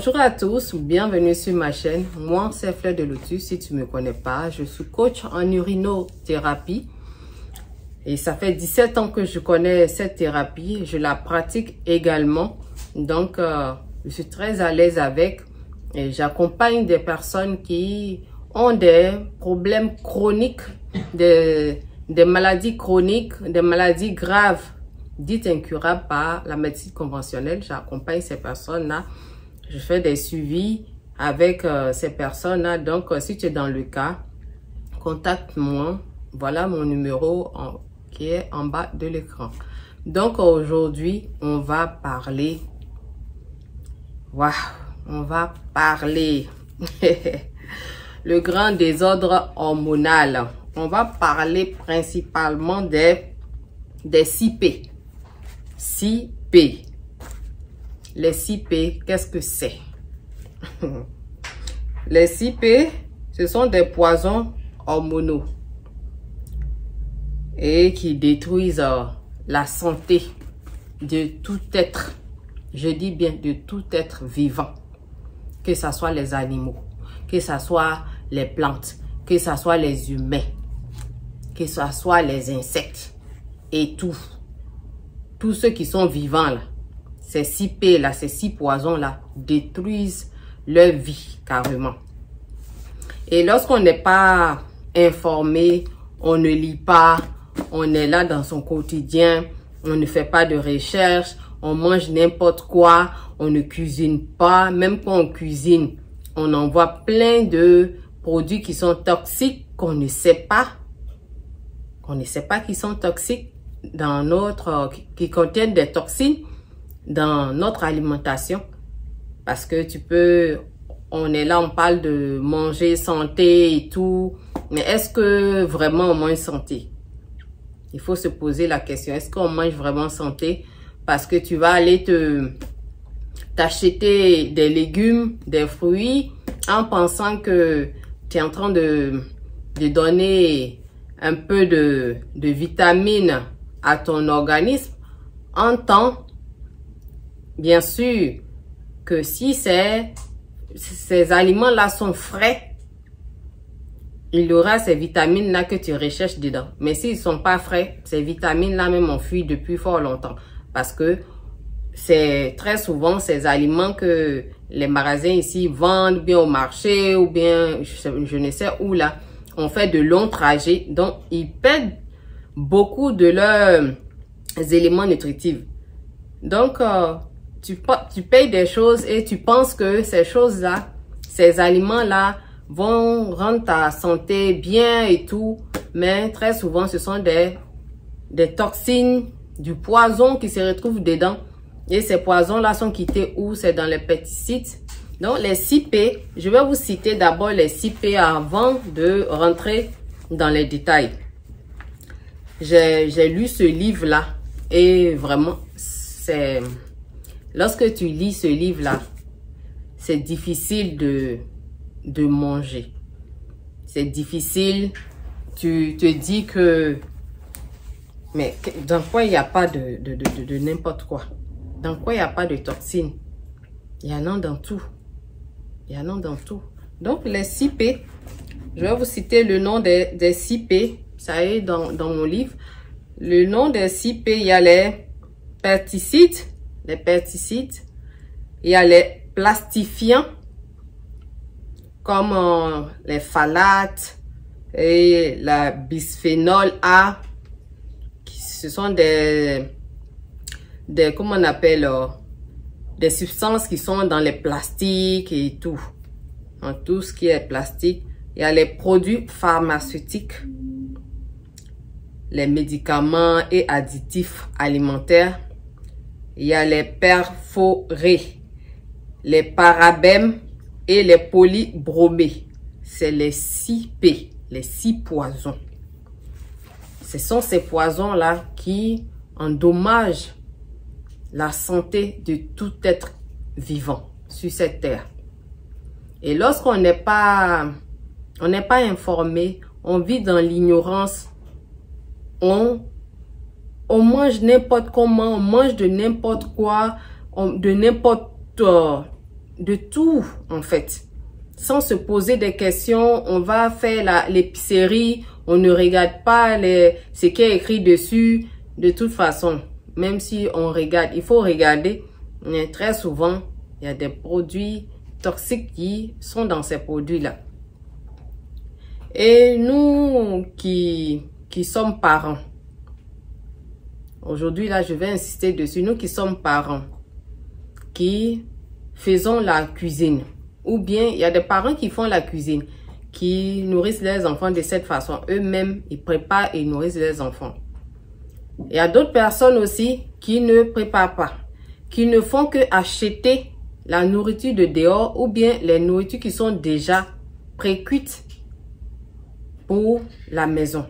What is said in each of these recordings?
Bonjour à tous, bienvenue sur ma chaîne. Moi, c'est Fleur de Lotus. Si tu ne me connais pas, je suis coach en urinothérapie. Et ça fait 17 ans que je connais cette thérapie. Je la pratique également. Donc, je suis très à l'aise avec. Et j'accompagne des personnes qui ont des problèmes chroniques, des maladies chroniques, des maladies graves, dites incurables par la médecine conventionnelle. J'accompagne ces personnes-là. Je fais des suivis avec ces personnes-là. Donc, si tu es dans le cas, contacte-moi. Voilà mon numéro qui est en bas de l'écran. Donc, aujourd'hui, on va parler... Waouh! On va parler... le grand désordre hormonal. On va parler principalement des 6P. 6P. Les 6P, qu'est-ce que c'est? Les 6P, ce sont des poisons hormonaux et qui détruisent la santé de tout être. Je dis bien de tout être vivant. Que ce soit les animaux, que ce soit les plantes, que ce soit les humains, que ce soit les insectes et tout. Tous ceux qui sont vivants là. Ces 6P là, ces 6 poisons là détruisent leur vie carrément. Et lorsqu'on n'est pas informé, on ne lit pas, on est là dans son quotidien, on ne fait pas de recherche, on mange n'importe quoi, on ne cuisine pas, même quand on cuisine, on envoie plein de produits qui sont toxiques qu'on ne sait pas, qu'ils sont toxiques dans notre, qui contiennent des toxines dans notre alimentation, parce que tu peux, on est là, on parle de manger santé et tout, mais est-ce que vraiment on mange santé? Il faut se poser la question, est-ce qu'on mange vraiment santé? Parce que tu vas aller t'acheter des légumes, des fruits, en pensant que tu es en train de donner un peu de vitamines à ton organisme, en temps, bien sûr, que si ces aliments-là sont frais, il y aura ces vitamines-là que tu recherches dedans. Mais s'ils ne sont pas frais, ces vitamines-là même ont fui depuis fort longtemps. Parce que c'est très souvent ces aliments que les magasins ici vendent, ou bien au marché, ou bien je ne sais où là, on fait de longs trajets. Donc, ils perdent beaucoup de leurs éléments nutritifs. Donc, tu payes des choses et tu penses que ces choses-là, ces aliments-là vont rendre ta santé bien et tout. Mais très souvent, ce sont des toxines, du poison qui se retrouve dedans. Et ces poisons-là sont quittés où? C'est dans les pesticides. Donc, les 6P, je vais vous citer d'abord les 6P avant de rentrer dans les détails. J'ai lu ce livre-là et vraiment, c'est... Lorsque tu lis ce livre-là, c'est difficile de manger. C'est difficile. Tu te dis que... Mais dans quoi il n'y a pas de n'importe quoi? Dans quoi il n'y a pas de toxines? Il y en a dans tout. Il y en a dans tout. Donc, les 6P, je vais vous citer le nom des 6P. Ça est dans mon livre. Le nom des 6P, il y a les pesticides. Les pesticides. Il y a les plastifiants, comme les phthalates et la bisphénol A. Ce sont comment on appelle, des substances qui sont dans les plastiques et tout. Dans tout ce qui est plastique. Il y a les produits pharmaceutiques, les médicaments et additifs alimentaires. Il y a les perforés, les parabènes et les polybromés. C'est les 6P, les 6 poisons. Ce sont ces poisons-là qui endommagent la santé de tout être vivant sur cette terre. Et lorsqu'on n'est pas informé, on vit dans l'ignorance, on mange n'importe comment, on mange de n'importe quoi, de n'importe de tout en fait. Sans se poser des questions, on va faire l'épicerie, on ne regarde pas ce qui est écrit dessus. De toute façon, même si on regarde, il faut regarder. Mais très souvent, il y a des produits toxiques qui sont dans ces produits-là. Et nous qui sommes parents, aujourd'hui là, je vais insister dessus, nous qui sommes parents, qui faisons la cuisine, ou bien il y a des parents qui font la cuisine, qui nourrissent leurs enfants de cette façon. Eux-mêmes, ils préparent et nourrissent leurs enfants. Il y a d'autres personnes aussi qui ne préparent pas, qui ne font que acheter la nourriture de dehors ou bien les nourritures qui sont déjà pré-cuites pour la maison.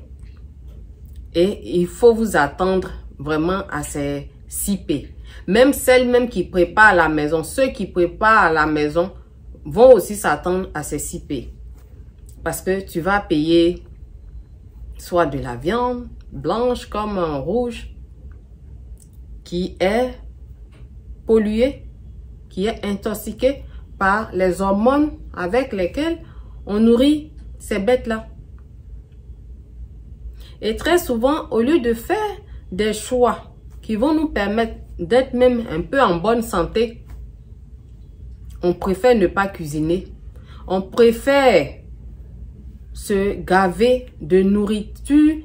Et il faut vous attendre vraiment à ces 6P. Même celles qui préparent à la maison, ceux qui préparent à la maison vont aussi s'attendre à ces 6P. Parce que tu vas payer soit de la viande blanche comme un rouge qui est polluée, qui est intoxiquée par les hormones avec lesquelles on nourrit ces bêtes-là. Et très souvent, au lieu de faire des choix qui vont nous permettre d'être même un peu en bonne santé, on préfère ne pas cuisiner. On préfère se gaver de nourriture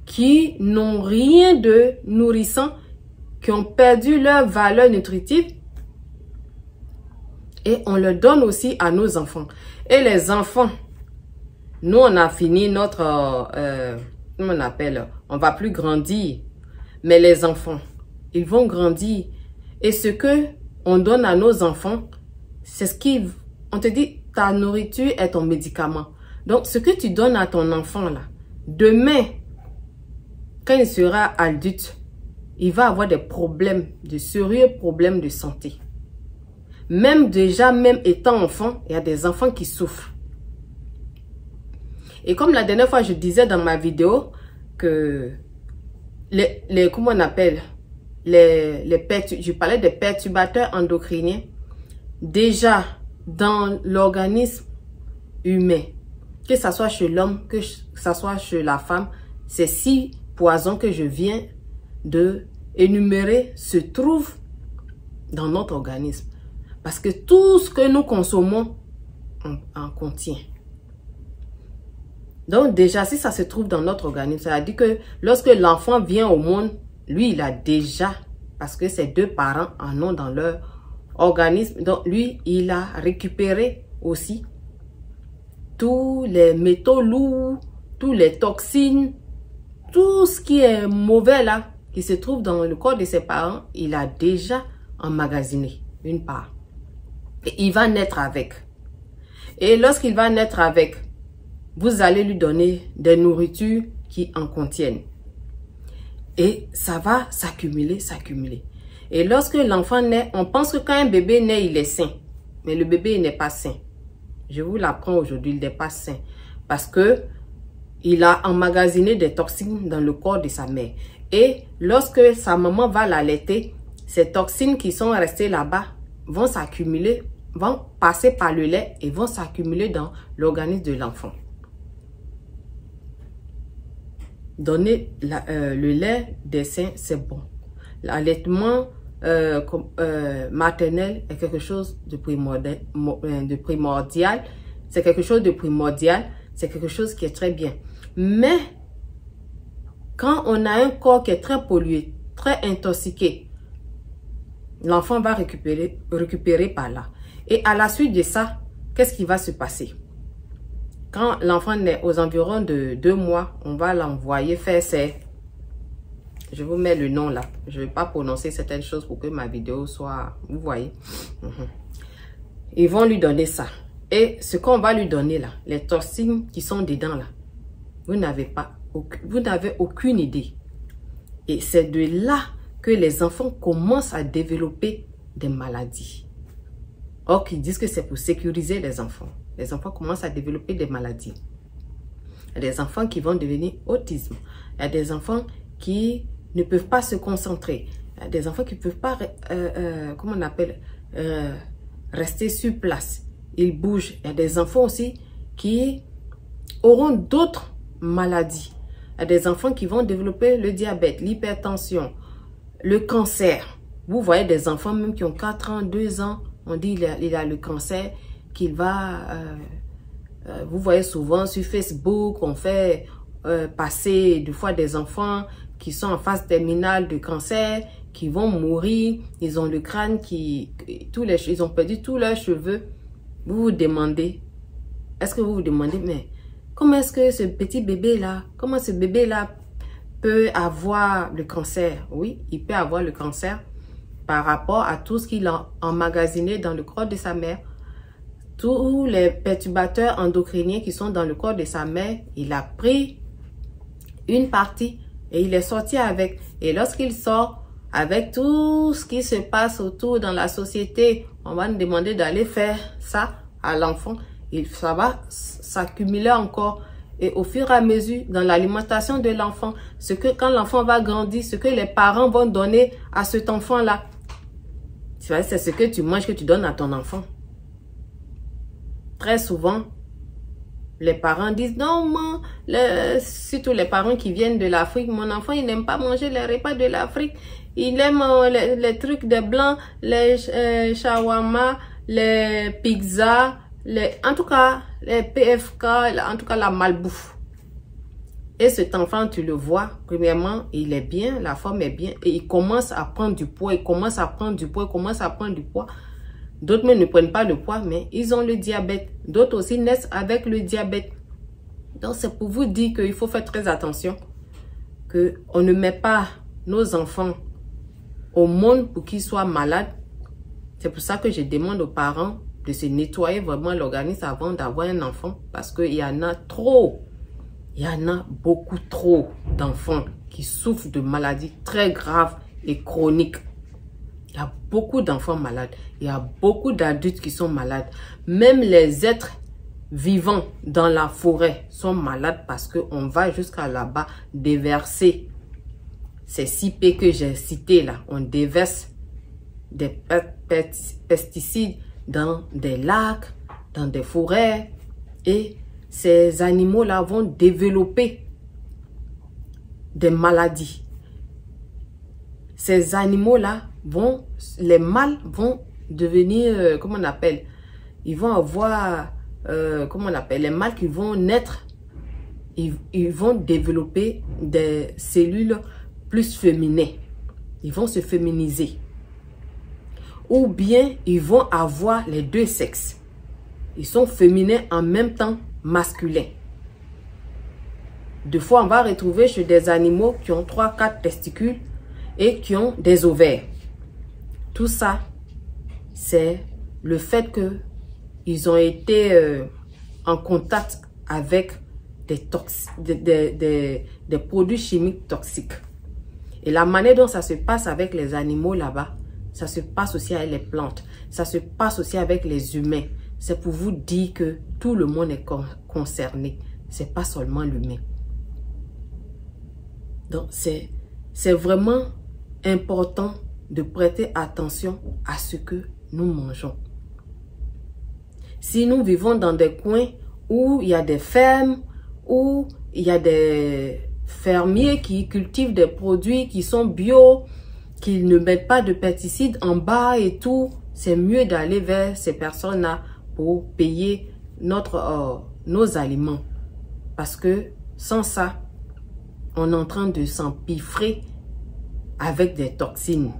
qui n'ont rien de nourrissant, qui ont perdu leur valeur nutritive. Et on le donne aussi à nos enfants. Et les enfants, nous on a fini notre... comment on appelle? On va plus grandir. Mais les enfants, ils vont grandir. Et ce que on donne à nos enfants, c'est ce qui... On te dit, ta nourriture est ton médicament. Donc, ce que tu donnes à ton enfant, là, demain, quand il sera adulte, il va avoir des problèmes, de sérieux problèmes de santé. Même étant enfant, il y a des enfants qui souffrent. Et comme la dernière fois, je disais dans ma vidéo que comment on appelle, je parlais des perturbateurs endocriniens. Déjà, dans l'organisme humain, que ce soit chez l'homme, que ce soit chez la femme, ces 6 poisons que je viens de énumérer se trouvent dans notre organisme. Parce que tout ce que nous consommons en contient. Donc déjà, si ça se trouve dans notre organisme, ça veut dire que lorsque l'enfant vient au monde, lui, il a déjà, parce que ses 2 parents en ont dans leur organisme, donc lui, il a récupéré aussi tous les métaux lourds, tous les toxines, tout ce qui est mauvais là, qui se trouve dans le corps de ses parents, il a déjà emmagasiné une part. Et il va naître avec. Et lorsqu'il va naître avec, vous allez lui donner des nourritures qui en contiennent. Et ça va s'accumuler, s'accumuler. Et lorsque l'enfant naît, on pense que quand un bébé naît, il est sain. Mais le bébé, il n'est pas sain. Je vous l'apprends aujourd'hui, il n'est pas sain. Parce que il a emmagasiné des toxines dans le corps de sa mère. Et lorsque sa maman va l'allaiter, ces toxines qui sont restées là-bas vont s'accumuler, vont passer par le lait et vont s'accumuler dans l'organisme de l'enfant. Donner le lait des seins, c'est bon. L'allaitement maternel est quelque chose de primordial. C'est quelque chose de primordial. C'est quelque chose qui est très bien. Mais quand on a un corps qui est très pollué, très intoxiqué, l'enfant va récupérer par là. Et à la suite de ça, qu'est-ce qui va se passer? Quand l'enfant naît aux environs de 2 mois, on va l'envoyer faire ses... Je vous mets le nom là. Je ne vais pas prononcer certaines choses pour que ma vidéo soit... Vous voyez. Ils vont lui donner ça. Et ce qu'on va lui donner là, les toxines qui sont dedans là, vous n'avez aucune idée. Et c'est de là que les enfants commencent à développer des maladies. Or, ils disent que c'est pour sécuriser les enfants. Les enfants commencent à développer des maladies. Il y a des enfants qui vont devenir autisme. Il y a des enfants qui ne peuvent pas se concentrer. Il y a des enfants qui ne peuvent pas, comment on appelle, rester sur place. Ils bougent. Il y a des enfants aussi qui auront d'autres maladies. Il y a des enfants qui vont développer le diabète, l'hypertension, le cancer. Vous voyez des enfants même qui ont 4 ans, 2 ans, on dit il a le cancer, qu'il va... vous voyez souvent sur Facebook, on fait passer des fois des enfants qui sont en phase terminale de cancer, qui vont mourir, ils ont le crâne ils ont perdu tous leurs cheveux. Vous vous demandez, est-ce que vous vous demandez, mais comment est-ce que ce petit bébé-là, comment ce bébé-là peut avoir le cancer? Oui, il peut avoir le cancer par rapport à tout ce qu'il a emmagasiné dans le corps de sa mère. Tous les perturbateurs endocriniens qui sont dans le corps de sa mère, il a pris une partie et il est sorti avec. Et lorsqu'il sort, avec tout ce qui se passe autour dans la société, on va nous demander d'aller faire ça à l'enfant. Ça va s'accumuler encore. Et au fur et à mesure, dans l'alimentation de l'enfant, quand l'enfant va grandir, ce que les parents vont donner à cet enfant-là, c'est ce que tu manges que tu donnes à ton enfant. Très souvent, les parents disent, non, surtout les parents qui viennent de l'Afrique, mon enfant, il n'aime pas manger les repas de l'Afrique. Il aime les trucs de blanc, les shawarma, les pizzas, en tout cas, les PFK, en tout cas, la malbouffe. Et cet enfant, tu le vois, premièrement, il est bien, la forme est bien, et il commence à prendre du poids, il commence à prendre du poids, il commence à prendre du poids. D'autres même ne prennent pas le poids, mais ils ont le diabète. D'autres aussi naissent avec le diabète. Donc, c'est pour vous dire qu'il faut faire très attention, qu'on ne met pas nos enfants au monde pour qu'ils soient malades. C'est pour ça que je demande aux parents de se nettoyer vraiment l'organisme avant d'avoir un enfant, parce qu'il y en a trop. Il y en a beaucoup trop d'enfants qui souffrent de maladies très graves et chroniques. Il y a beaucoup d'enfants malades. Il y a beaucoup d'adultes qui sont malades. Même les êtres vivants dans la forêt sont malades parce qu'on va jusqu'à là-bas déverser ces 6 P que j'ai cités là. On déverse des pesticides dans des lacs, dans des forêts. Et ces animaux-là vont développer des maladies. Ces animaux-là les mâles vont devenir, comment on appelle, ils vont avoir, comment on appelle, les mâles qui vont naître, ils vont développer des cellules plus féminines. Ils vont se féminiser. Ou bien, ils vont avoir les 2 sexes. Ils sont féminins en même temps masculins. Des fois, on va retrouver chez des animaux qui ont 3-4 testicules et qui ont des ovaires. Tout ça, c'est le fait qu'ils ont été en contact avec des produits chimiques toxiques. Et la manière dont ça se passe avec les animaux là-bas, ça se passe aussi avec les plantes, ça se passe aussi avec les humains. C'est pour vous dire que tout le monde est concerné. Ce n'est pas seulement l'humain. Donc, c'est vraiment important de prêter attention à ce que nous mangeons. Si nous vivons dans des coins où il y a des fermes, où il y a des fermiers qui cultivent des produits qui sont bio, qui ne mettent pas de pesticides en bas et tout, c'est mieux d'aller vers ces personnes-là pour payer nos aliments. Parce que sans ça, on est en train de s'empiffrer avec des toxines.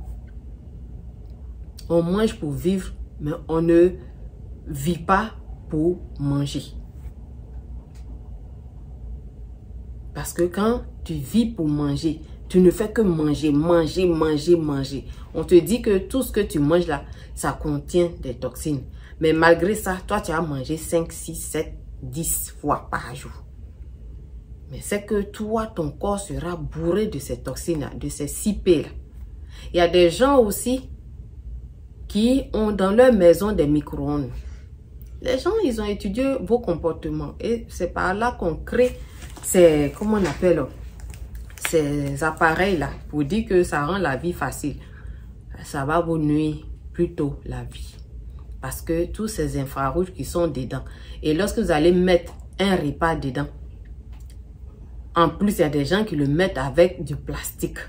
On mange pour vivre, mais on ne vit pas pour manger. Parce que quand tu vis pour manger, tu ne fais que manger, manger, manger, manger. On te dit que tout ce que tu manges là, ça contient des toxines. Mais malgré ça, toi, tu as mangé 5, 6, 7, 10 fois par jour. Mais c'est que toi, ton corps sera bourré de ces toxines-là, de ces 6 P là. Il y a des gens aussi qui ont dans leur maison des micro-ondes. Les gens, ils ont étudié vos comportements. Et c'est par là qu'on crée ces, comment on appelle, ces appareils-là. Pour dire que ça rend la vie facile. Ça va vous nuire plutôt la vie. parce que tous ces infrarouges qui sont dedans. Et lorsque vous allez mettre un repas dedans, en plus, il y a des gens qui le mettent avec du plastique,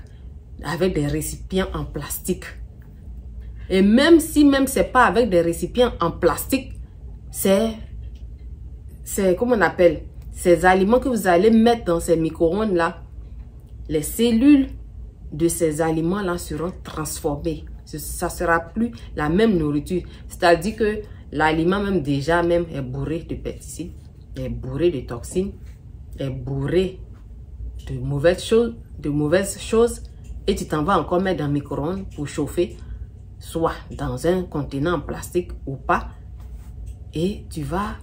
avec des récipients en plastique. Et même si c'est pas avec des récipients en plastique, c'est comment on appelle, ces aliments que vous allez mettre dans ces micro-ondes là, les cellules de ces aliments là seront transformées. Ça sera plus la même nourriture. C'est-à-dire que l'aliment même déjà même est bourré de pesticides, est bourré de toxines, est bourré de mauvaises choses, et tu t'en vas encore mettre dans le micro-ondes pour chauffer, soit dans un contenant en plastique ou pas, et tu vas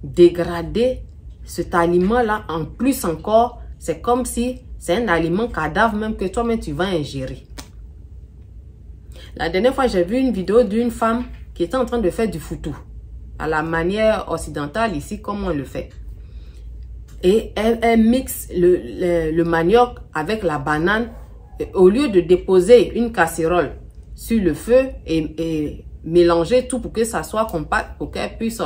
dégrader cet aliment-là. En plus encore, c'est comme si c'est un aliment cadavre même que toi-même tu vas ingérer. La dernière fois, j'ai vu une vidéo d'une femme qui était en train de faire du foutou à la manière occidentale ici, comme on le fait. Et elle mixe le manioc avec la banane. Et au lieu de déposer une casserole sur le feu et mélanger tout pour que ça soit compact, pour qu'elle puisse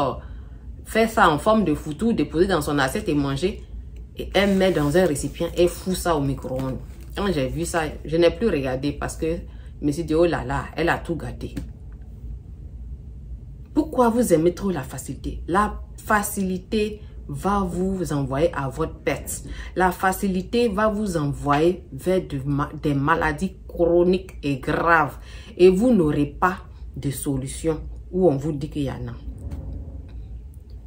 faire ça en forme de foutou, déposer dans son assiette et manger. Et elle met dans un récipient et fout ça au micro-ondes. Quand j'ai vu ça, je n'ai plus regardé parce que je me suis dit, oh là là, elle a tout gâté. Pourquoi vous aimez trop la facilité? La facilité va vous envoyer à votre perte. La facilité va vous envoyer vers des maladies chroniques et graves. Et vous n'aurez pas de solution où on vous dit qu'il y en a.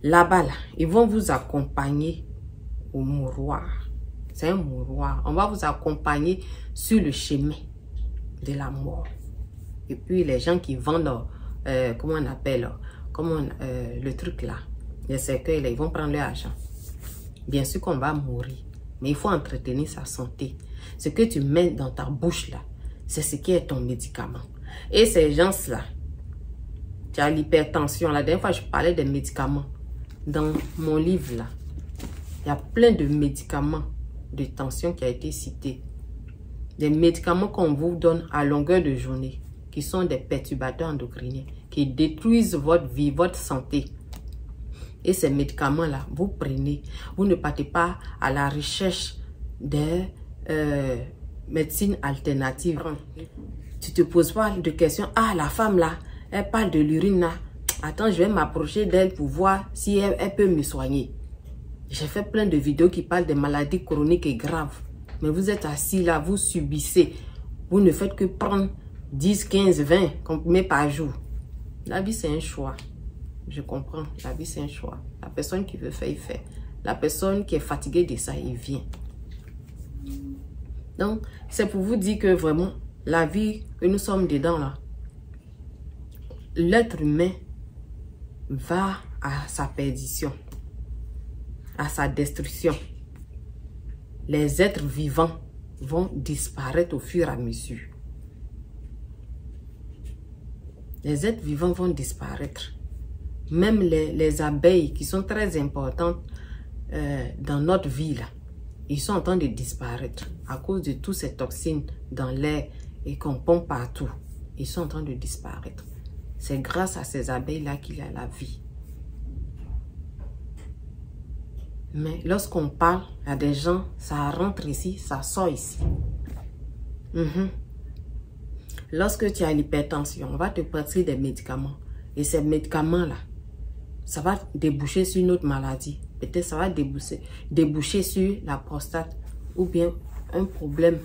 Là-bas, là, ils vont vous accompagner au mouroir. C'est un mouroir. On va vous accompagner sur le chemin de la mort. Et puis les gens qui vendent, comment on appelle, le truc là, les cercueils là, ils vont prendre leur argent. Bien sûr qu'on va mourir, mais il faut entretenir sa santé. Ce que tu mets dans ta bouche là, c'est ce qui est ton médicament. Et ces gens-là, tu as l'hypertension. La dernière fois, je parlais des médicaments. Dans mon livre là, il y a plein de médicaments de tension qui a été cité. Des médicaments qu'on vous donne à longueur de journée, qui sont des perturbateurs endocriniens, qui détruisent votre vie, votre santé. Et ces médicaments-là, vous prenez, vous ne partez pas à la recherche des médecines alternatives. Tu te poses pas de questions. Ah, la femme là, elle parle de l'urine là. Attends, je vais m'approcher d'elle pour voir si elle peut me soigner. J'ai fait plein de vidéos qui parlent des maladies chroniques et graves. Mais vous êtes assis là, vous subissez. Vous ne faites que prendre 10, 15, 20 comprimés par jour. La vie, c'est un choix. Je comprends. La vie, c'est un choix. La personne qui veut faire, il fait. La personne qui est fatiguée de ça, il vient. Donc, c'est pour vous dire que vraiment, la vie que nous sommes dedans là, l'être humain va à sa perdition, à sa destruction. Les êtres vivants vont disparaître au fur et à mesure. Les êtres vivants vont disparaître. Même les abeilles qui sont très importantes dans notre vie, là, ils sont en train de disparaître à cause de toutes ces toxines dans l'air et qu'on pompe partout. Ils sont en train de disparaître. C'est grâce à ces abeilles-là qu'il y a la vie. Mais lorsqu'on parle à des gens, ça rentre ici, ça sort ici. Lorsque tu as l'hypertension, on va te prescrire des médicaments. Et ces médicaments-là, ça va déboucher sur une autre maladie. Peut-être ça va déboucher sur la prostate ou bien un problème,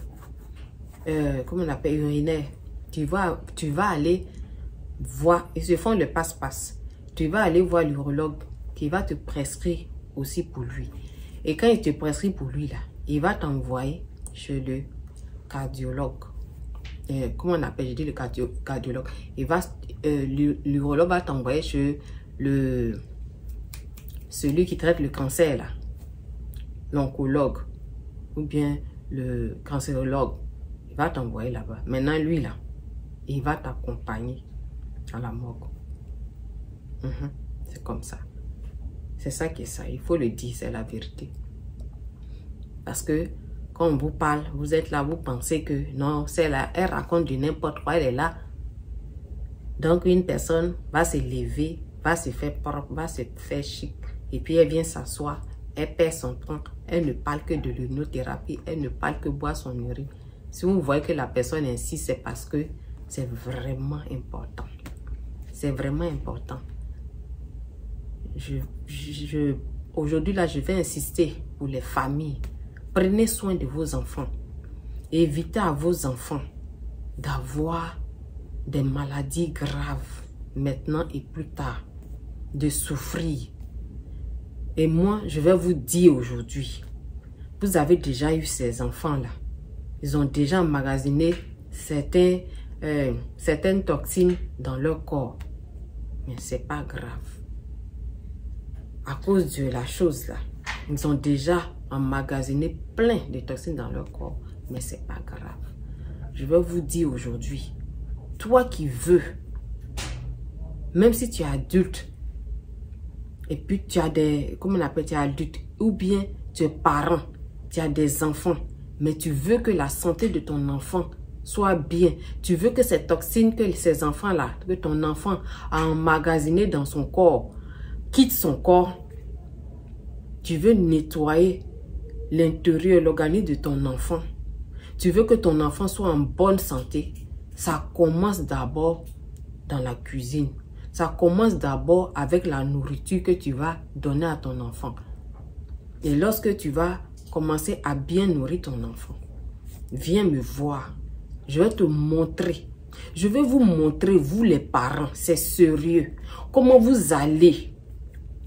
comment on appelle, urinaire. Tu vas aller voir, ils se font le passe-passe. Tu vas aller voir l'urologue qui va te prescrire aussi pour lui. Et quand il te prescrit pour lui, là, il va t'envoyer chez le cardiologue. Comment on appelle? Je dis le cardiologue. L'urologue va t'envoyer chez celui qui traite le cancer, là, l'oncologue ou bien le cancérologue. Il va t'envoyer là-bas. Maintenant, lui, là, il va t'accompagner à la morgue. C'est comme ça. C'est ça qui est ça. Il faut le dire, c'est la vérité. Parce que quand on vous parle, vous êtes là, vous pensez que non, c'est là, elle raconte du n'importe quoi, elle est là. Donc, une personne va se lever, va se faire propre, va se faire chic. Et puis, elle vient s'asseoir, elle perd son temps. Elle ne parle que de l'urinothérapie, elle ne parle que boire son urine. Si vous voyez que la personne insiste, c'est parce que c'est vraiment important. C'est vraiment important. Aujourd'hui, là, je vais insister pour les familles. Prenez soin de vos enfants. Évitez à vos enfants d'avoir des maladies graves maintenant et plus tard, de souffrir. Et moi, je vais vous dire aujourd'hui, vous avez déjà eu ces enfants-là. Ils ont déjà emmagasiné certaines toxines dans leur corps. Mais ce n'est pas grave. À cause de la chose là, ils ont déjà emmagasiné plein de toxines dans leur corps. Mais ce n'est pas grave. Je vais vous dire aujourd'hui, toi qui veux, même si tu es adulte, et puis tu as des, comment on appelle, tu es adulte, ou bien tu es parent, tu as des enfants, mais tu veux que la santé de ton enfant soit bien. Tu veux que ces toxines que ces enfants-là, que ton enfant a emmagasinées dans son corps, quittent son corps. Tu veux nettoyer l'intérieur, l'organisme de ton enfant. Tu veux que ton enfant soit en bonne santé. Ça commence d'abord dans la cuisine. Ça commence d'abord avec la nourriture que tu vas donner à ton enfant. Et lorsque tu vas commencer à bien nourrir ton enfant, viens me voir. Je vais te montrer. Je vais vous montrer, vous les parents, c'est sérieux. Comment vous allez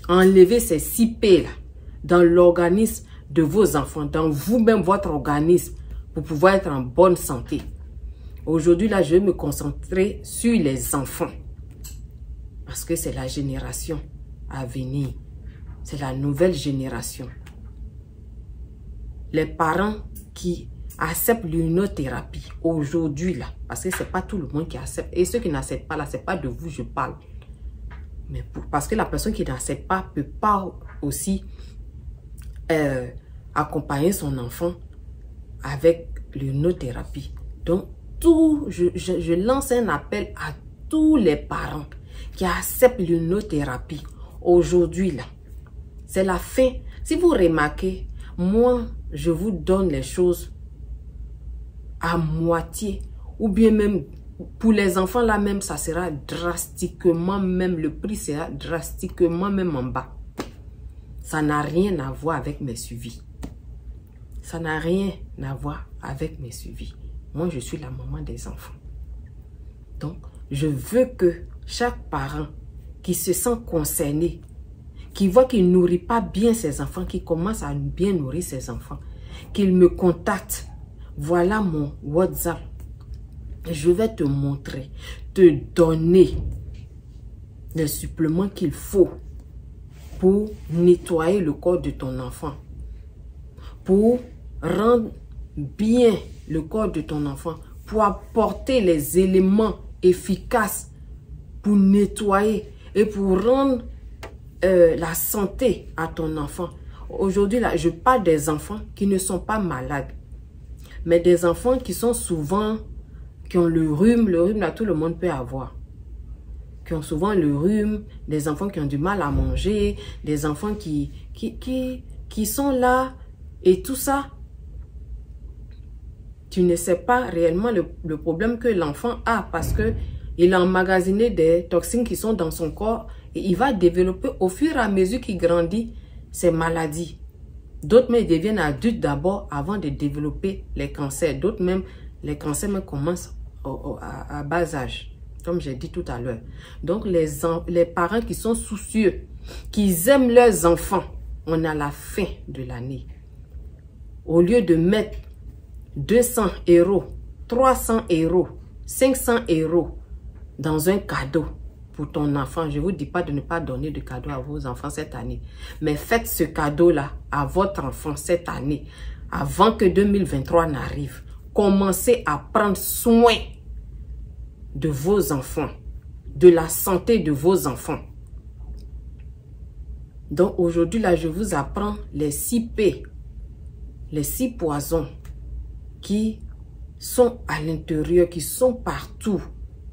enlever ces 6 P là dans l'organisme de vos enfants, dans vous-même, votre organisme, pour pouvoir être en bonne santé. Aujourd'hui, là, je vais me concentrer sur les enfants. Parce que c'est la génération à venir. C'est la nouvelle génération. Les parents qui acceptent l'urinothérapie aujourd'hui, là, parce que ce n'est pas tout le monde qui accepte. Et ceux qui n'acceptent pas, là, ce n'est pas de vous, je parle. Mais parce que la personne qui n'accepte pas ne peut pas aussi accompagner son enfant avec l'urinothérapie. Donc, je lance un appel à tous les parents qui acceptent l'urinothérapie aujourd'hui là. C'est la fin. Si vous remarquez, moi, je vous donne les choses à moitié. Ou bien même, pour les enfants là même, ça sera drastiquement même, le prix sera drastiquement même en bas. Ça n'a rien à voir avec mes suivis. Ça n'a rien à voir avec mes suivis. Moi, je suis la maman des enfants. Donc, je veux que chaque parent qui se sent concerné, qui voit qu'il ne nourrit pas bien ses enfants, qui commence à bien nourrir ses enfants, qu'il me contacte. Voilà mon WhatsApp. Je vais te montrer, te donner les suppléments qu'il faut pour nettoyer le corps de ton enfant, pour rendre bien le corps de ton enfant, pour apporter les éléments efficaces pour nettoyer et pour rendre la santé à ton enfant. Aujourd'hui, là, je parle des enfants qui ne sont pas malades, mais des enfants qui sont souvent, qui ont le rhume là, tout le monde peut avoir. Qui ont souvent le rhume, des enfants qui ont du mal à manger, des enfants qui sont là et tout ça. Tu ne sais pas réellement le problème que l'enfant a parce qu'il a emmagasiné des toxines qui sont dans son corps et il va développer au fur et à mesure qu'il grandit ces maladies. D'autres même deviennent adultes d'abord avant de développer les cancers. D'autres même, les cancers même commencent à bas âge. Comme j'ai dit tout à l'heure. Donc, les parents qui sont soucieux, qui aiment leurs enfants, on a la fin de l'année. Au lieu de mettre 200 €, 300 €, 500 € dans un cadeau pour ton enfant, je ne vous dis pas de ne pas donner de cadeau à vos enfants cette année. Mais faites ce cadeau-là à votre enfant cette année, avant que 2023 n'arrive. Commencez à prendre soin de vos enfants, de la santé de vos enfants. Donc aujourd'hui, là, je vous apprends les 6 P, les 6 poisons qui sont à l'intérieur, qui sont partout,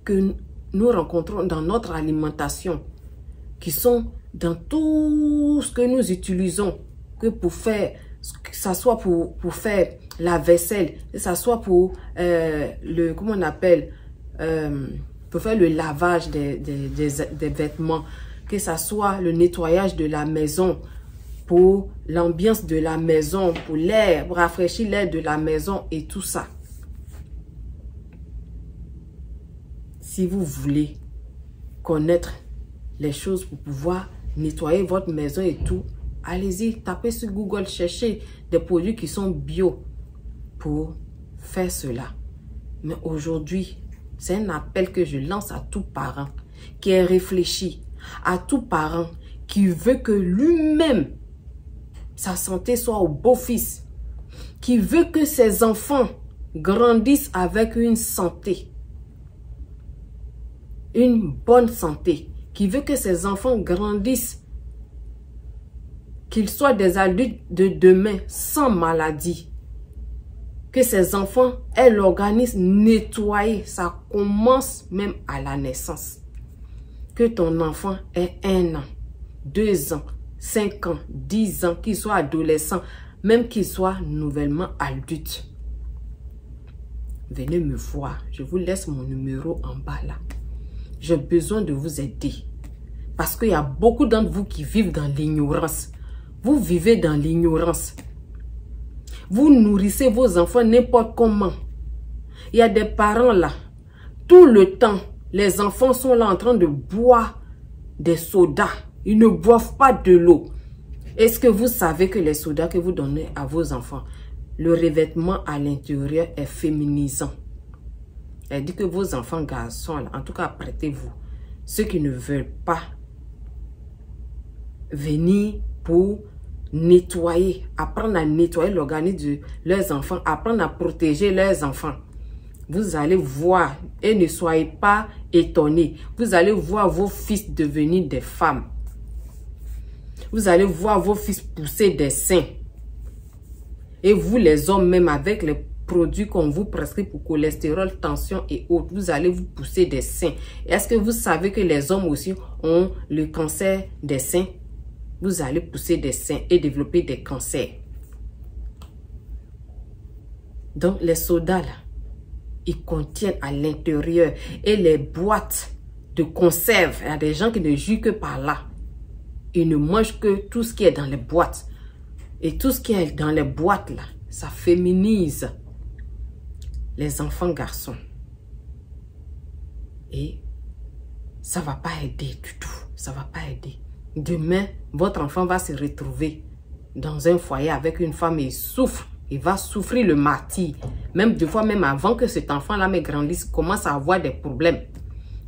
que nous rencontrons dans notre alimentation, qui sont dans tout ce que nous utilisons, que pour faire, que ça soit pour faire la vaisselle, que ça soit pour comment on appelle, pour faire le lavage des vêtements, que ça soit le nettoyage de la maison, pour l'ambiance de la maison, pour l'air, pour rafraîchir l'air de la maison et tout ça. Si vous voulez connaître les choses pour pouvoir nettoyer votre maison et tout, allez-y, tapez sur Google, cherchez des produits qui sont bio pour faire cela. Mais aujourd'hui, c'est un appel que je lance à tout parent qui est réfléchi, à tout parent qui veut que lui-même, sa santé soit au beau-fils, qui veut que ses enfants grandissent avec une santé, une bonne santé, qui veut que ses enfants grandissent, qu'ils soient des adultes de demain sans maladie, que ses enfants aient l'organisme nettoyé. Ça commence même à la naissance. Que ton enfant ait 1 an, 2 ans, 5 ans, 10 ans, qu'il soit adolescent, même qu'il soit nouvellement adulte. Venez me voir. Je vous laisse mon numéro en bas là. J'ai besoin de vous aider. Parce qu'il y a beaucoup d'entre vous qui vivent dans l'ignorance. Vous vivez dans l'ignorance. Vous nourrissez vos enfants n'importe comment. Il y a des parents là. Tout le temps, les enfants sont là en train de boire des sodas. Ils ne boivent pas de l'eau. Est-ce que vous savez que les sodas que vous donnez à vos enfants, le revêtement à l'intérieur est féminisant? Elle dit que vos enfants garçons, là, en tout cas, prêtez-vous. Ceux qui ne veulent pas venir pour nettoyer, apprendre à nettoyer l'organisme de leurs enfants, apprendre à protéger leurs enfants. Vous allez voir et ne soyez pas étonnés. Vous allez voir vos fils devenir des femmes. Vous allez voir vos fils pousser des seins. Et vous les hommes, même avec les produits qu'on vous prescrit pour cholestérol, tension et autres, vous allez vous pousser des seins. Est-ce que vous savez que les hommes aussi ont le cancer des seins? Vous allez pousser des seins et développer des cancers. Donc les sodas là, ils contiennent à l'intérieur, et les boîtes de conserve, il y a des gens qui ne jouent que par là. Ils ne mangent que tout ce qui est dans les boîtes. Et tout ce qui est dans les boîtes là, ça féminise les enfants garçons. Et ça ne va pas aider du tout. Ça ne va pas aider. Demain, votre enfant va se retrouver dans un foyer avec une femme et il souffre. Il va souffrir le martyre. Même des fois, même avant que cet enfant-là me grandisse, commence à avoir des problèmes.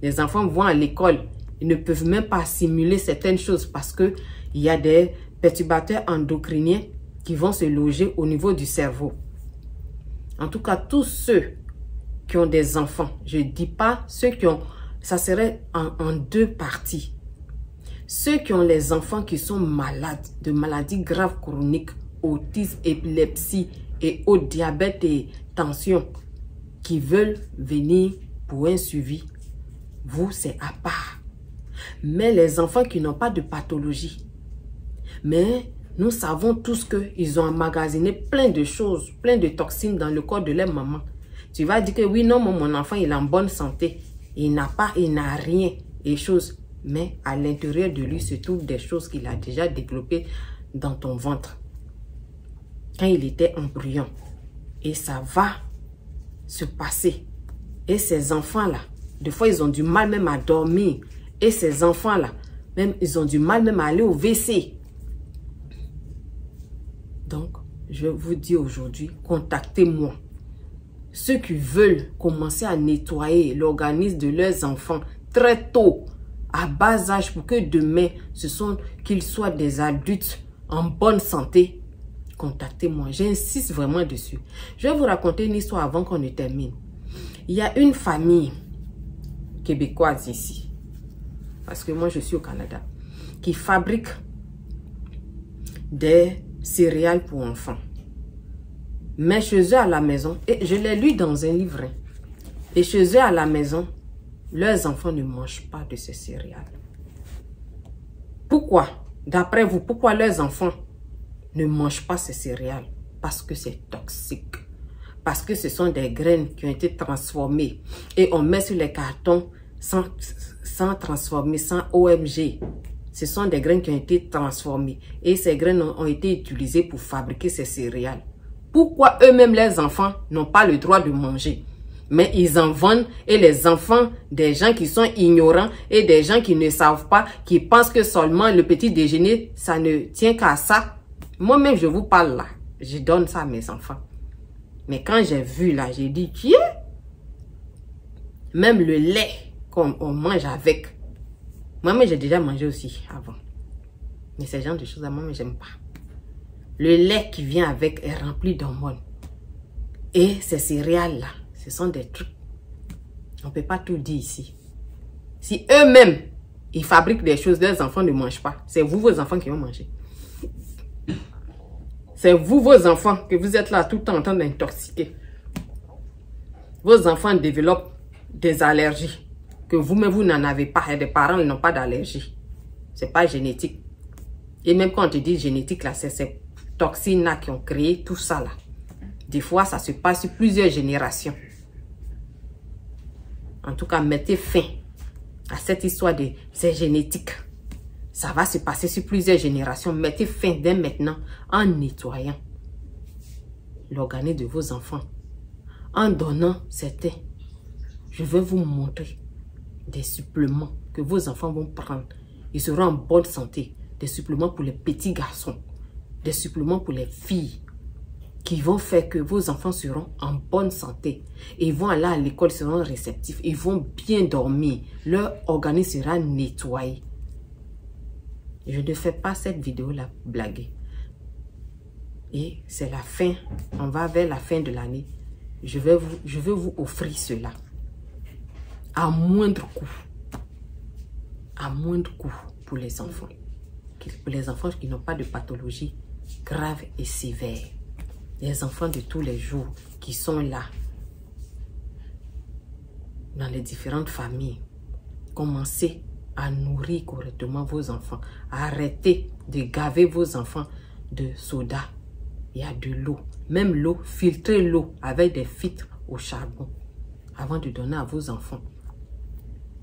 Les enfants vont à l'école. Ils ne peuvent même pas assimiler certaines choses parce qu'il y a des perturbateurs endocriniens qui vont se loger au niveau du cerveau. En tout cas, tous ceux qui ont des enfants, je ne dis pas ceux qui ont, ça serait en 2 parties. Ceux qui ont les enfants qui sont malades, de maladies graves chroniques, autisme, épilepsie et autres, diabète et tension, qui veulent venir pour un suivi, vous, c'est à part. Mais les enfants qui n'ont pas de pathologie, mais nous savons tous qu'ils ont emmagasiné plein de choses, plein de toxines dans le corps de leur maman. Tu vas dire que oui, non, mon enfant, il est en bonne santé. Il n'a rien et choses. Mais à l'intérieur de lui se trouvent des choses qu'il a déjà développées dans ton ventre. Quand il était embryon. Et ça va se passer. Et ces enfants-là, des fois, ils ont du mal même à dormir. Et ces enfants-là, même, ils ont du mal même à aller au WC. Donc, je vous dis aujourd'hui, contactez-moi. Ceux qui veulent commencer à nettoyer l'organisme de leurs enfants très tôt, à bas âge, pour que demain, qu'ils soient des adultes en bonne santé, contactez-moi. J'insiste vraiment dessus. Je vais vous raconter une histoire avant qu'on ne termine. Il y a une famille québécoise ici, parce que moi je suis au Canada, qui fabrique des céréales pour enfants. Mais chez eux à la maison, et je l'ai lu dans un livre, et chez eux à la maison, leurs enfants ne mangent pas de ces céréales. Pourquoi? D'après vous, pourquoi leurs enfants ne mangent pas ces céréales? Parce que c'est toxique. Parce que ce sont des graines qui ont été transformées. Et on met sur les cartons sans transformer, sans OMG. Ce sont des graines qui ont été transformées. Et ces graines ont été utilisées pour fabriquer ces céréales. Pourquoi eux-mêmes, leurs enfants, n'ont pas le droit de manger? Mais ils en vendent, et les enfants des gens qui sont ignorants et des gens qui ne savent pas, qui pensent que seulement le petit déjeuner, ça ne tient qu'à ça. Moi-même, je vous parle là. Je donne ça à mes enfants. Mais quand j'ai vu là, j'ai dit, qui est? Même le lait qu'on mange avec. Moi-même, j'ai déjà mangé aussi avant. Mais ce genre de choses, moi, j'aime pas. Le lait qui vient avec est rempli d'hormones. Et ces céréales-là, ce sont des trucs. On ne peut pas tout dire ici. Si eux-mêmes, ils fabriquent des choses, leurs enfants ne mangent pas. C'est vous, vos enfants, qui vont manger. C'est vous, vos enfants, que vous êtes là tout le temps en train d'intoxiquer. Vos enfants développent des allergies que vous-même, vous n'en avez pas. Et des parents n'ont pas d'allergie. Ce n'est pas génétique. Et même quand on te dit génétique, là, c'est ces toxines-là qui ont créé tout ça, là. Des fois, ça se passe sur plusieurs générations. En tout cas, mettez fin à cette histoire de c'est génétique. Ça va se passer sur plusieurs générations. Mettez fin dès maintenant en nettoyant l'organisme de vos enfants. En donnant certains. Je vais vous montrer des suppléments que vos enfants vont prendre. Ils seront en bonne santé. Des suppléments pour les petits garçons. Des suppléments pour les filles. Qui vont faire que vos enfants seront en bonne santé. Ils vont aller à l'école, seront réceptifs. Ils vont bien dormir. Leur organisme sera nettoyé. Je ne fais pas cette vidéo-là blaguer. Et c'est la fin. On va vers la fin de l'année. Je vais vous offrir cela. À moindre coût. À moindre coût pour les enfants. Pour les enfants qui n'ont pas de pathologie grave et sévère. Les enfants de tous les jours qui sont là. Dans les différentes familles. Commencez à nourrir correctement vos enfants. Arrêtez de gaver vos enfants de soda. Il y a de l'eau. Même l'eau, filtrez l'eau avec des filtres au charbon. Avant de donner à vos enfants.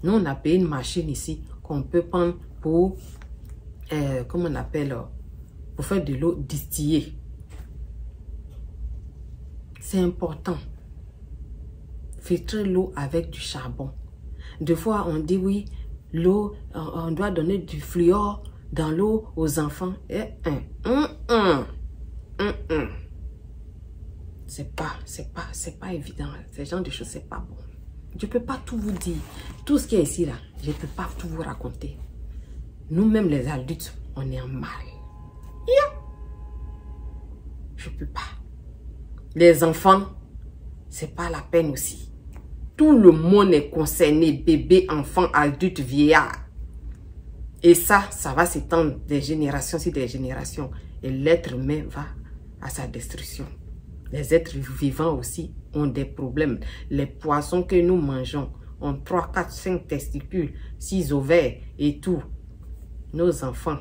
Nous, on a payé une machine ici qu'on peut prendre pour, comment on appelle, pour faire de l'eau distillée. C'est important. Filtrer l'eau avec du charbon. Des fois, on dit oui, l'eau, on doit donner du fluor dans l'eau aux enfants. C'est pas évident. Ce genre de choses, c'est pas bon. Je peux pas tout vous dire. Tout ce qui est ici, là, je peux pas tout vous raconter. Nous-mêmes, les adultes, on est en mal. Je peux pas. Les enfants, c'est pas la peine aussi. Tout le monde est concerné, bébé, enfant, adulte, vieillard. Et ça va s'étendre des générations sur des générations. Et l'être humain va à sa destruction. Les êtres vivants aussi ont des problèmes. Les poissons que nous mangeons ont 3, 4, 5 testicules, 6 ovaires et tout. Nos enfants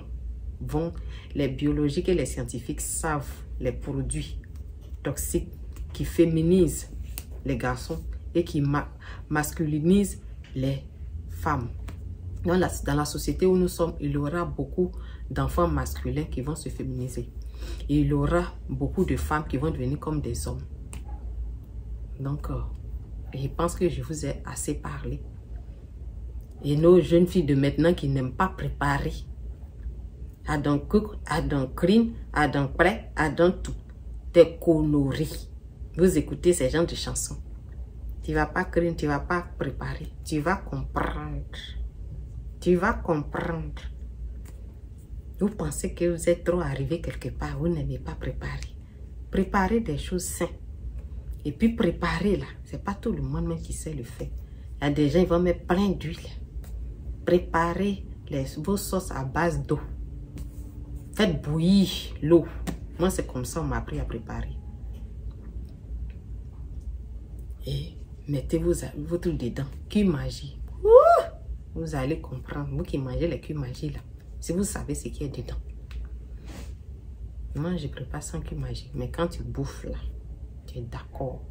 vont, les biologiques et les scientifiques savent les produits toxiques qui féminisent les garçons et qui masculinisent les femmes. Dans la société où nous sommes, il y aura beaucoup d'enfants masculins qui vont se féminiser. Et il y aura beaucoup de femmes qui vont devenir comme des hommes. Donc, je pense que je vous ai assez parlé. Et nos jeunes filles de maintenant qui n'aiment pas préparer. À dans cook, à dans clean, à dans prêt, à dans tout. Des conneries. Vous écoutez ces genres de chansons. Tu ne vas pas clean, tu ne vas pas préparer. Tu vas comprendre. Tu vas comprendre. Vous pensez que vous êtes trop arrivé quelque part, vous n'aimez pas préparer. Préparez des choses saines. Et puis préparer là, c'est pas tout le monde même qui sait le faire. Il y a des gens qui vont mettre plein d'huile. Préparez vos sauces à base d'eau. Faites bouillir l'eau. Moi c'est comme ça on m'a appris à préparer. Et mettez vos trucs dedans. Qui magie. Ouh, vous allez comprendre. Vous qui mangez les culs magie là, si vous savez ce qui est dedans. Moi, je prépare sans culs magie. Mais quand tu bouffes là, tu es d'accord.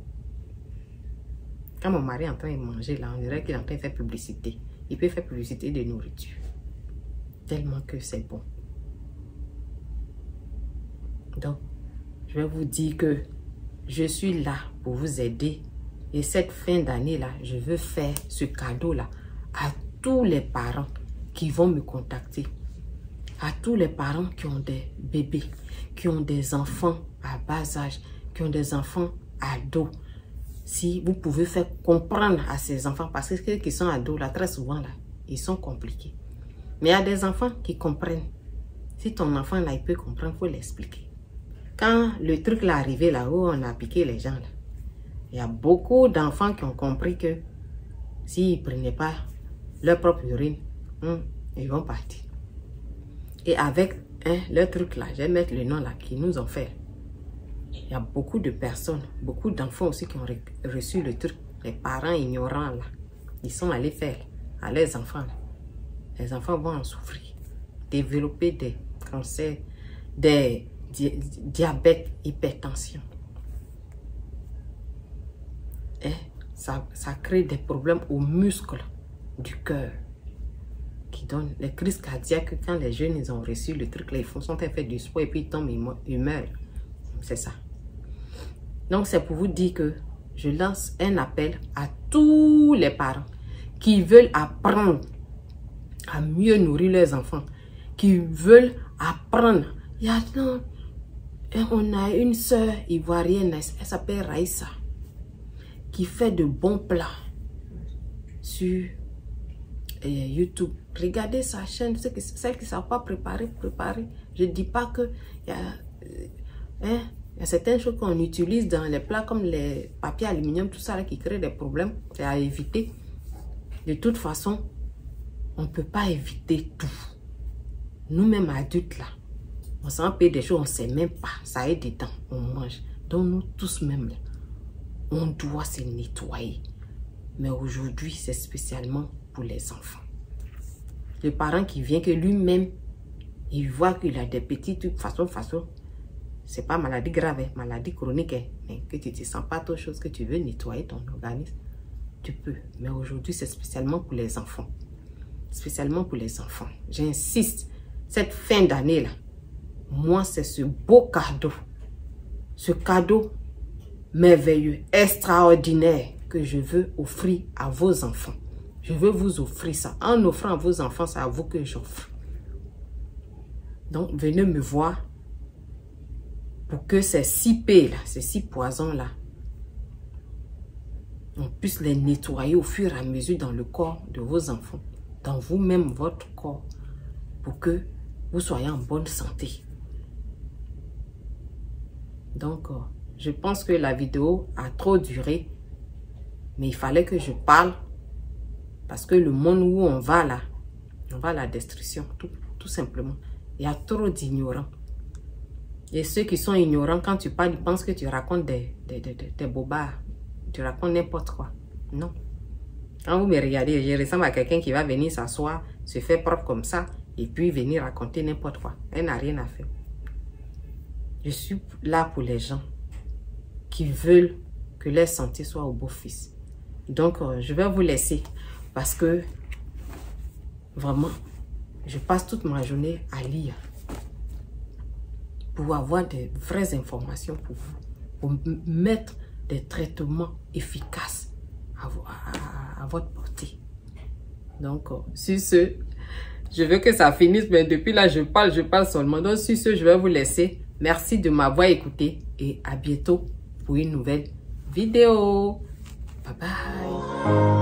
Quand mon mari est en train de manger là, on dirait qu'il est en train de faire publicité. Il peut faire publicité de nourriture. Tellement que c'est bon. Donc, je vais vous dire que je suis là pour vous aider. Et cette fin d'année là, je veux faire ce cadeau là à tous les parents qui vont me contacter. À tous les parents qui ont des bébés, qui ont des enfants à bas âge, qui ont des enfants ados. Si vous pouvez faire comprendre à ces enfants, parce que ceux qui sont ados là, très souvent là, ils sont compliqués. Mais il y a des enfants qui comprennent. Si ton enfant là, il peut comprendre, il faut l'expliquer. Quand le truc là arrivé là où on a piqué les gens là, il y a beaucoup d'enfants qui ont compris que s'ils ne prenaient pas leur propre urine, ils vont partir. Et avec le truc là, je vais mettre le nom là qu'ils nous ont fait. Il y a beaucoup de personnes, beaucoup d'enfants aussi qui ont reçu le truc. Les parents ignorants là, ils sont allés faire à leurs enfants. Là. Les enfants vont en souffrir. Développer des cancers, des diabète, hypertension. Et ça crée des problèmes aux muscles du cœur. Qui donnent les crises cardiaques quand les jeunes ils ont reçu le truc là, ils sont en train de faire du sport et puis ils tombent, ils meurent. C'est ça. Donc c'est pour vous dire que je lance un appel à tous les parents qui veulent apprendre à mieux nourrir leurs enfants, qui veulent apprendre. On a une soeur ivoirienne, elle s'appelle Raïssa, qui fait de bons plats sur YouTube. Regardez sa chaîne, celles qui ne savent pas préparer. Je ne dis pas que il y a certaines choses qu'on utilise dans les plats comme les papiers aluminium, tout ça là, qui crée des problèmes. C'est à éviter. De toute façon, on ne peut pas éviter tout. Nous-mêmes adultes là, on s'en paye des choses, on ne sait même pas. Ça est dedans, on mange. Donc nous tous même là, on doit se nettoyer. Mais aujourd'hui, c'est spécialement pour les enfants. Le parent qui vient que lui-même, il voit qu'il a des petits trucs façon. C'est pas maladie grave, maladie chronique. Mais que tu ne te sens pas autre chose, que tu veux nettoyer ton organisme, tu peux. Mais aujourd'hui, c'est spécialement pour les enfants. Spécialement pour les enfants. J'insiste, cette fin d'année là, moi c'est ce beau cadeau. Ce cadeau merveilleux, extraordinaire que je veux offrir à vos enfants. Je veux vous offrir ça. En offrant à vos enfants, c'est à vous que j'offre. Donc, venez me voir pour que ces 6 P là, ces 6 poisons là, on puisse les nettoyer au fur et à mesure dans le corps de vos enfants, dans vous-même, votre corps, pour que vous soyez en bonne santé. Donc, je pense que la vidéo a trop duré, mais il fallait que je parle parce que le monde où on va là, on va à la destruction, tout simplement. Il y a trop d'ignorants. Et ceux qui sont ignorants, quand tu parles, ils pensent que tu racontes des bobards. Tu racontes n'importe quoi. Non. Quand vous me regardez, je ressemble à quelqu'un qui va venir s'asseoir, se faire propre comme ça, et puis venir raconter n'importe quoi. Elle n'a rien à faire. Je suis là pour les gens qui veulent que leur santé soit au beau fixe. Donc, je vais vous laisser parce que vraiment, je passe toute ma journée à lire pour avoir des vraies informations pour vous, pour mettre des traitements efficaces à votre portée. Donc, sur ce, je veux que ça finisse, mais depuis là, je parle seulement. Donc, sur ce, je vais vous laisser. Merci de m'avoir écouté et à bientôt pour une nouvelle vidéo. Bye bye.